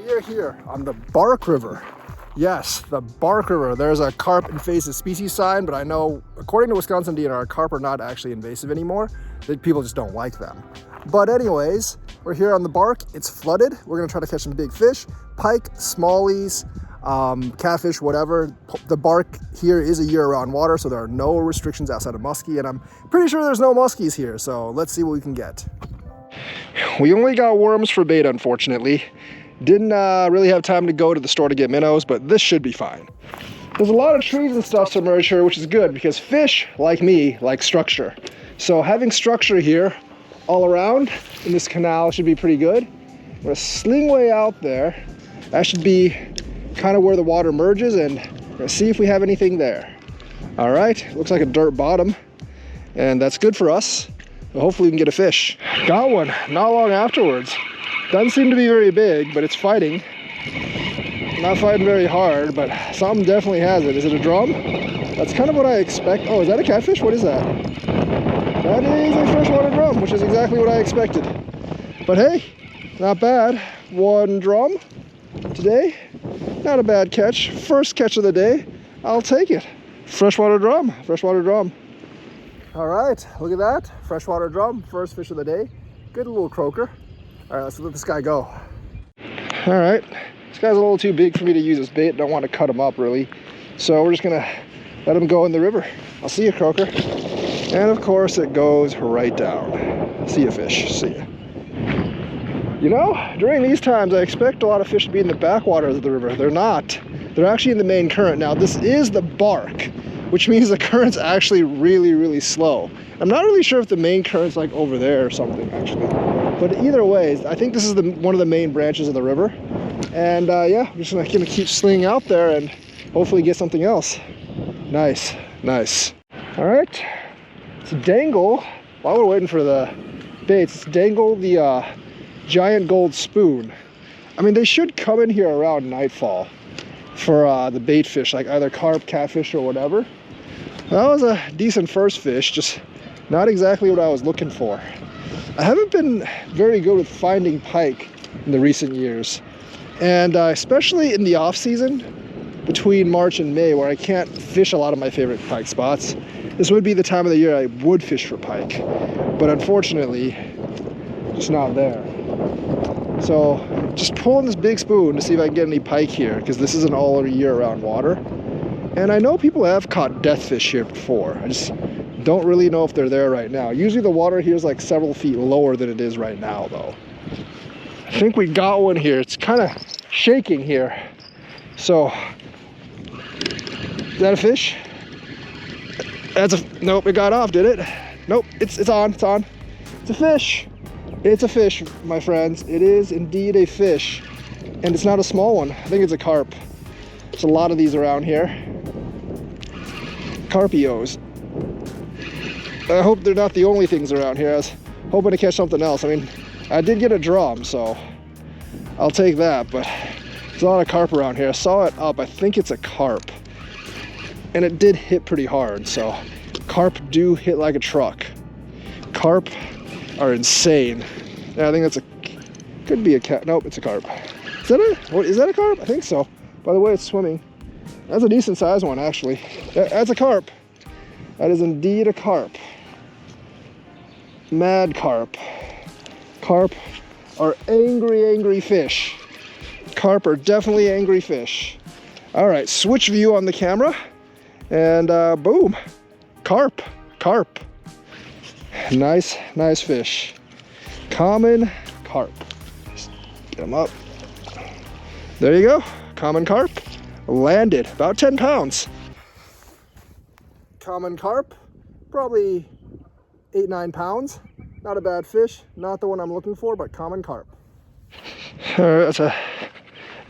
We are here on the Bark River. Yes, the Bark River. There's a carp invasive species sign, but I know, according to Wisconsin DNR, carp are not actually invasive anymore. People just don't like them. But anyways, we're here on the Bark. It's flooded. We're gonna try to catch some big fish, pike, smallies, catfish, whatever. The Bark here is a year-round water, so there are no restrictions outside of muskie, and I'm pretty sure there's no muskies here, so let's see what we can get. We only got worms for bait, unfortunately. Didn't really have time to go to the store to get minnows, but this should be fine. There's a lot of trees and stuff submerged here, which is good because fish, like me, like structure. So having structure here all around in this canal should be pretty good. I'm gonna sling way out there. That should be kind of where the water merges, and we're gonna see if we have anything there. All right, looks like a dirt bottom, and that's good for us. So hopefully we can get a fish. Got one not long afterwards. Doesn't seem to be very big, but it's fighting. Not fighting very hard, but something definitely has it. Is it a drum? That's kind of what I expect. Oh, is that a catfish? What is that? That is a freshwater drum, which is exactly what I expected. But hey, not bad. One drum today. Not a bad catch. First catch of the day. I'll take it. Freshwater drum. Freshwater drum. All right, look at that. Freshwater drum. First fish of the day. Good little croaker. All right, let's let this guy go. All right, this guy's a little too big for me to use as bait. Don't want to cut him up really. So we're just gonna let him go in the river. I'll see you, croaker. And of course it goes right down. See you, fish, see ya. You know, during these times I expect a lot of fish to be in the backwaters of the river. They're not. They're actually in the main current. Now this is the Bark, which means the current's actually really, really slow. I'm not really sure if the main current's like over there or something actually. But either way, I think this is one of the main branches of the river. And yeah, I'm just gonna keep slinging out there and hopefully get something else. Nice, nice. All right, let's dangle, while we're waiting for the baits, let's dangle the giant gold spoon. I mean, they should come in here around nightfall for the bait fish, like either carp, catfish, or whatever. That was a decent first fish, just not exactly what I was looking for. I haven't been very good with finding pike in the recent years, and especially in the off season between March and May, where I can't fish a lot of my favorite pike spots. This would be the time of the year I would fish for pike, but unfortunately just not there. So just pulling this big spoon to see if I can get any pike here, because this isn't all year round water, and I know people have caught deathfish here before. I just don't really know if they're there right now. Usually the water here is like several feet lower than it is right now though. I think we got one here. It's kind of shaking here. So, is that a fish? That's a, nope, it got off, did it? Nope, it's on. It's a fish. It's a fish, my friends. It is indeed a fish. And it's not a small one. I think it's a carp. There's a lot of these around here. Carpios. I hope they're not the only things around here. I was hoping to catch something else. I mean, I did get a drum, so I'll take that, but there's a lot of carp around here. I saw it up. I think it's a carp. And it did hit pretty hard, so carp do hit like a truck. Carp are insane. Yeah, I think that's could be a cat. Nope, it's a carp. Is that a carp? I think so. By the way, it's swimming. That's a decent sized one, actually. That's a carp. That is indeed a carp. Mad carp. Carp are angry fish. Carp are definitely angry fish. All right, switch view on the camera, and boom, carp. Nice fish. Common carp. Just get them up. There you go, common carp. Landed, about 10 pounds. Common carp, probably 8-9 pounds. Not a bad fish, not the one I'm looking for, but common carp. All right, that's a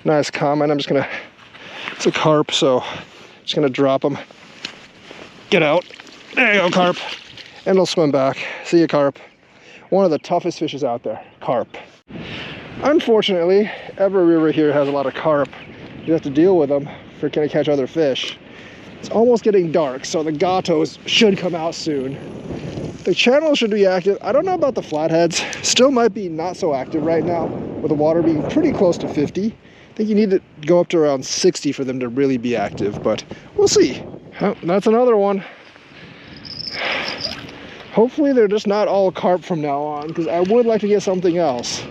nice common. It's a carp, so just gonna drop them. Get out. There you go, carp. And it'll swim back. See you, carp. One of the toughest fishes out there, carp. Unfortunately, every river here has a lot of carp. You have to deal with them if you're gonna catch other fish. It's almost getting dark, so the gatos should come out soon. The channel should be active. I don't know about the flatheads. Still might be not so active right now, with the water being pretty close to 50. I think you need to go up to around 60 for them to really be active, but we'll see. Oh, that's another one. Hopefully they're just not all carp from now on, because I would like to get something else.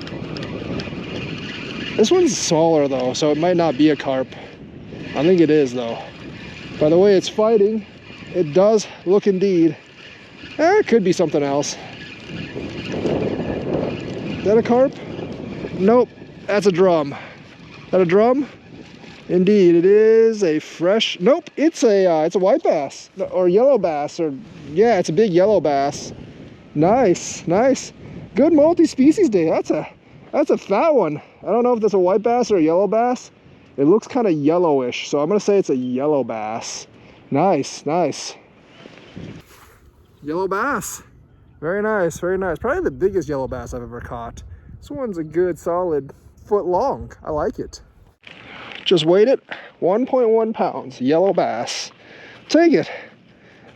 This one's smaller though, so it might not be a carp. I think it is though. By the way it's fighting, it does look indeed. It could be something else. Is that a carp? Nope, that's a drum. Is that a drum? Indeed, it is a fresh. Nope, it's a white bass or yellow bass, or yeah, it's a big yellow bass. Nice, nice. Good multi-species day. That's a fat one. I don't know if that's a white bass or a yellow bass. It looks kind of yellowish, so I'm gonna say it's a yellow bass. Nice, nice. Yellow bass. Very nice, very nice. Probably the biggest yellow bass I've ever caught. This one's a good solid foot long. I like it. Just weighed it, 1.1 pounds, yellow bass. Take it.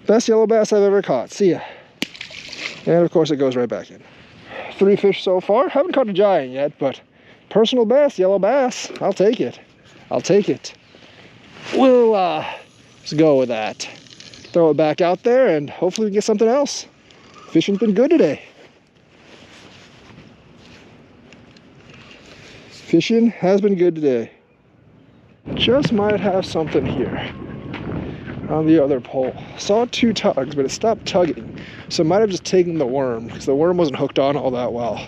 Best yellow bass I've ever caught. See ya. And of course it goes right back in. 3 fish so far. Haven't caught a giant yet, but personal best, yellow bass. I'll take it. I'll take it. We'll just go with that. Throw it back out there and hopefully we get something else. Fishing's been good today. Fishing has been good today. Just might have something here on the other pole. Saw 2 tugs, but it stopped tugging. So it might have just taken the worm, because the worm wasn't hooked on all that well.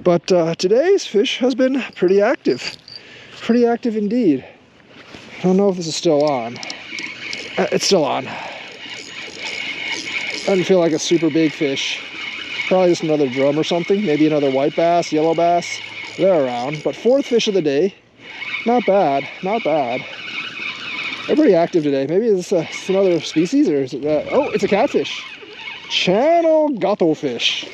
But today's fish has been pretty active. Pretty active indeed. I don't know if this is still on. It's still on. Doesn't feel like a super big fish. Probably just another drum or something. Maybe another white bass, yellow bass. They're around. But 4th fish of the day. Not bad, not bad. They're pretty active today. Maybe it's another species, or is it oh, it's a catfish. Channel fish.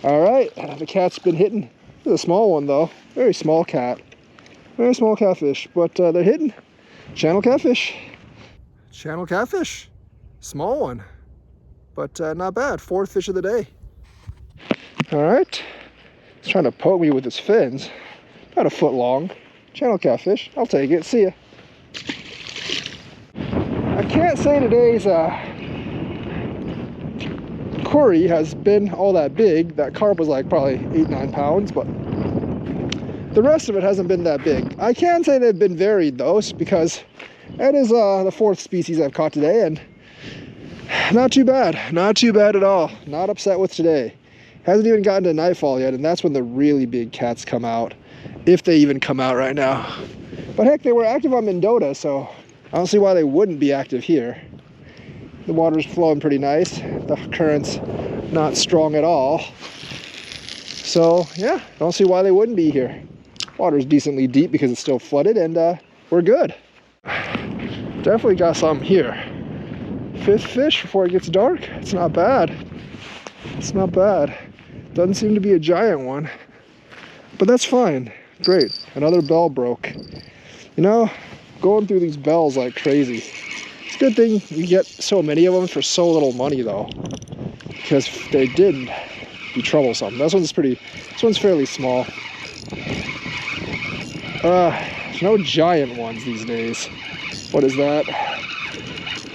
All right, the cat's been hitting. This is a small one though. Very small cat. Very small catfish, but they're hitting. Channel catfish. Channel catfish. Small one, but not bad. 4th fish of the day. All right. He's trying to poke me with his fins. About a foot long. Channel catfish. I'll take it. See ya. I can't say today's curry has been all that big. That carp was like probably 8-9 pounds, but the rest of it hasn't been that big. I can say they've been varied though, because that is the 4th species I've caught today, and not too bad. Not too bad at all. Not upset with today. Hasn't even gotten to nightfall yet, and that's when the really big cats come out. If they even come out right now. But heck, they were active on Mendota, so I don't see why they wouldn't be active here. The water's flowing pretty nice. The current's not strong at all. So yeah, don't see why they wouldn't be here. Water's decently deep because it's still flooded, and we're good. Definitely got some here. 5th fish before it gets dark. It's not bad. It's not bad. Doesn't seem to be a giant one, but that's fine. Great, another bell broke. You know, going through these bells like crazy. It's a good thing you get so many of them for so little money though, because if they did be troublesome. This one's fairly small. There's no giant ones these days. What is that?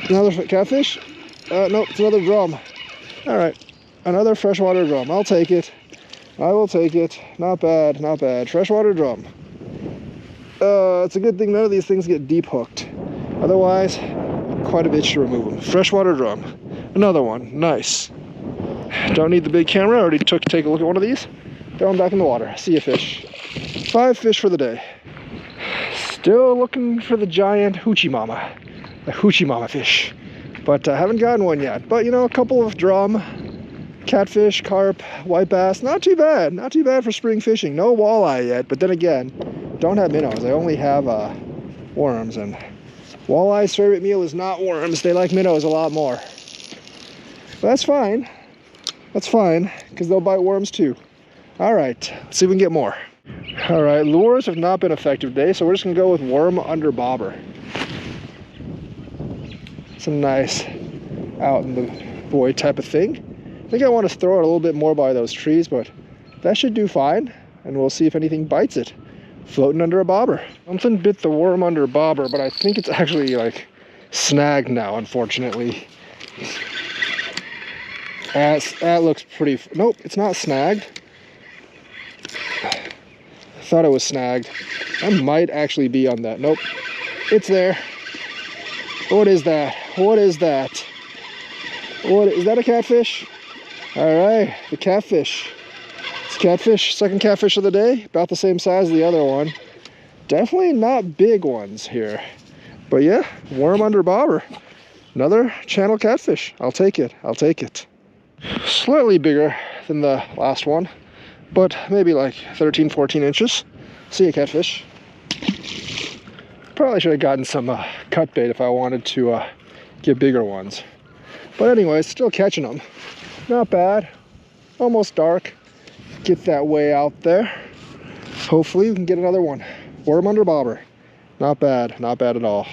Another catfish? Nope, it's another drum. All right, another freshwater drum. I'll take it. I will take it. Not bad, not bad. Freshwater drum. It's a good thing none of these things get deep hooked. Otherwise, quite a bitch to remove them. Freshwater drum. Another one. Nice. Don't need the big camera. I already take a look at one of these. Throw them back in the water. See ya, fish. 5 fish for the day. Still looking for the giant hoochie mama. The hoochie mama fish. But I haven't gotten one yet. But you know, a couple of drum, catfish, carp, white bass. Not too bad. Not too bad for spring fishing. No walleye yet. But then again, don't have minnows. I only have worms. And walleye's favorite meal is not worms. They like minnows a lot more. But that's fine. That's fine, because they'll bite worms too. All right, let's see if we can get more. All right, lures have not been effective today, so we're just gonna go with worm under bobber. Some nice out in the void type of thing. I think I want to throw it a little bit more by those trees, but that should do fine. and we'll see if anything bites it. Floating under a bobber. Something bit the worm under a bobber, but I think it's actually like snagged now, unfortunately. That looks pretty, nope, it's not snagged. I thought it was snagged. I might actually be on that. Nope, it's there. What is that? What is that? What is that, a catfish? All right, the catfish. It's catfish, second catfish of the day, about the same size as the other one. Definitely not big ones here. But yeah, worm under bobber. Another channel catfish. I'll take it, I'll take it. Slightly bigger than the last one, but maybe like 13, 14 inches. See ya, catfish. Probably should have gotten some cut bait if I wanted to get bigger ones. But anyways, still catching them. Not bad. Almost dark. Get that way out there. Hopefully we can get another one. Worm under bobber. Not bad. Not bad at all.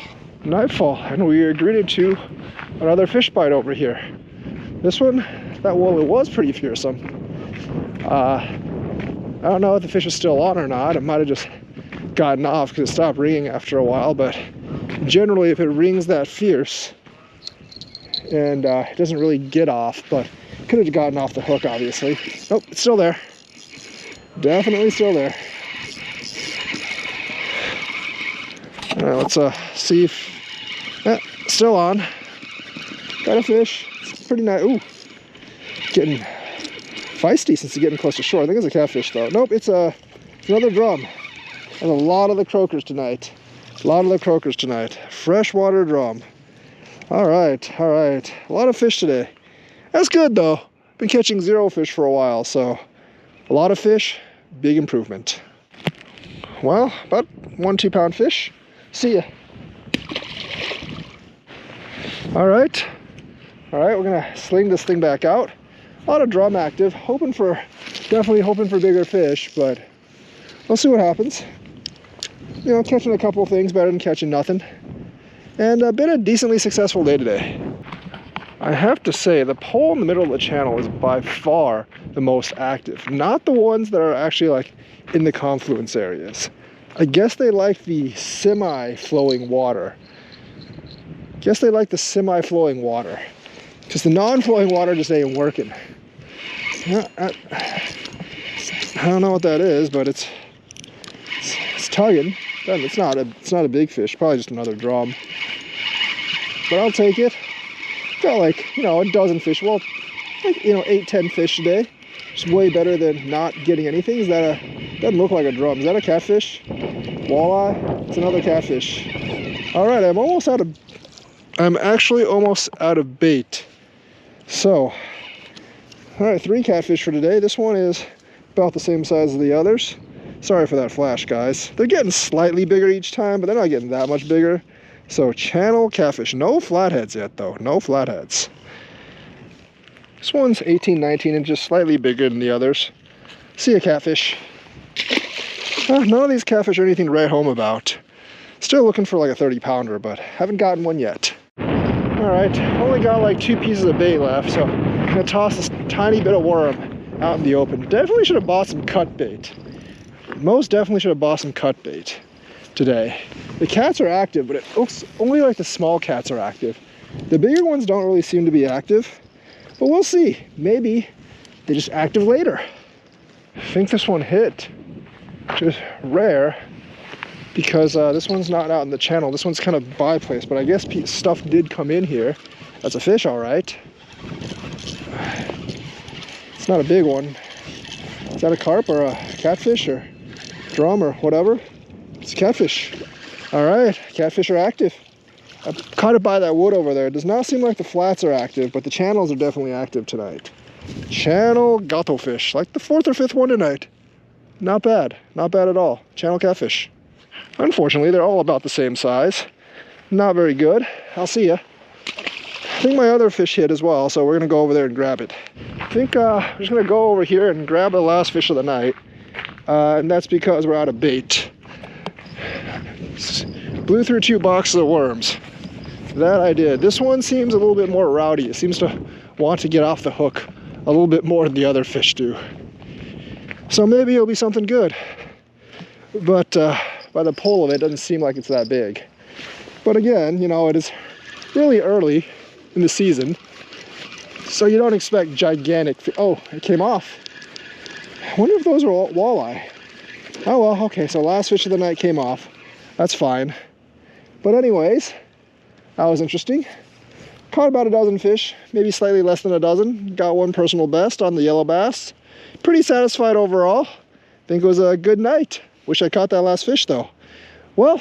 Nightfall, and we are greeted to another fish bite over here. This one, well, it was pretty fearsome. I don't know if the fish is still on or not. It might have just gotten off because it stopped ringing after a while, but generally if it rings that fierce and it doesn't really get off, but could have gotten off the hook, obviously. Nope, it's still there. Definitely still there. All right, let's see if, still on. Got a fish. It's pretty nice. Ooh, getting feisty since it's getting close to shore. I think it's a catfish though. Nope, it's another drum. And a lot of the croakers tonight. A lot of the croakers tonight. Freshwater drum. All right, all right. A lot of fish today. That's good though. Been catching 0 fish for a while, so a lot of fish, big improvement. Well, about 1-2 pound fish. See ya. All right, we're gonna sling this thing back out. A lot of drum active, definitely hoping for bigger fish, but we'll see what happens. You know, catching a couple of things better than catching nothing. And been a decently successful day today. I have to say, the pole in the middle of the channel is by far the most active. Not the ones that are actually like in the confluence areas. I guess they like the semi-flowing water. Because the non-flowing water just ain't working. I don't know what that is, but it's tugging. It's not a big fish, probably just another drum. But I'll take it. Got like, you know, a dozen fish. Well, like, you know, 8-10 fish today. It's way better than not getting anything. Doesn't look like a drum. Is that a catfish? Walleye? It's another catfish. All right, I'm actually almost out of bait. So, all right, 3 catfish for today. This one is about the same size as the others. Sorry for that flash, guys. They're getting slightly bigger each time, but they're not getting that much bigger. So channel catfish. No flatheads yet though, no flatheads. This one's 18-19 inches, slightly bigger than the others. See a catfish. None of these catfish are anything to write home about. Still looking for like a 30 pounder, but haven't gotten one yet. All right, only got like 2 pieces of bait left, so I'm gonna toss this tiny bit of worm out in the open. Definitely should have bought some cut bait. Most definitely should have bought some cut bait today. The cats are active, but it looks only like the small cats are active. The bigger ones don't really seem to be active, but we'll see. Maybe they're just active later. I think this one hit, which is rare because this one's not out in the channel. This one's kind of by place, but I guess stuff did come in here. That's a fish, all right. It's not a big one. Is that a carp or a catfish or drum or whatever? It's a catfish. All right, catfish are active. I caught it by that wood over there. It does not seem like the flats are active, but the channels are definitely active tonight. Channel gato fish, like the 4th or 5th one tonight. Not bad at all. Channel catfish. Unfortunately, they're all about the same size. Not very good. I'll see ya. I think my other fish hit as well, so we're gonna go over there and grab it. I think I'm just gonna go over here and grab the last fish of the night. And that's because we're out of bait. Blew through 2 boxes of worms. That I did. This one seems a little bit more rowdy. It seems to want to get off the hook a little bit more than the other fish do. So maybe it'll be something good. But by the pull of it, it doesn't seem like it's that big. But again, you know, it is really early in the season, so you don't expect gigantic oh, it came off. I wonder if those are walleye. Oh well, okay, so last fish of the night came off. That's fine. But anyways, that was interesting. Caught about a dozen fish, maybe slightly less than a dozen. Got one personal best on the yellow bass. Pretty satisfied overall. Think it was a good night. Wish I caught that last fish though. Well,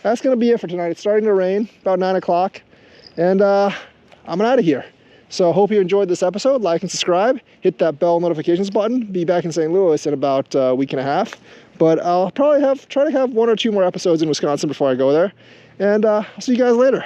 that's gonna be it for tonight. It's starting to rain, about 9 o'clock, and I'm out of here. So hope you enjoyed this episode. Like and subscribe. Hit that bell notifications button. Be back in St. Louis in about a week and a half. But I'll probably try to have 1 or 2 more episodes in Wisconsin before I go there. And I'll see you guys later.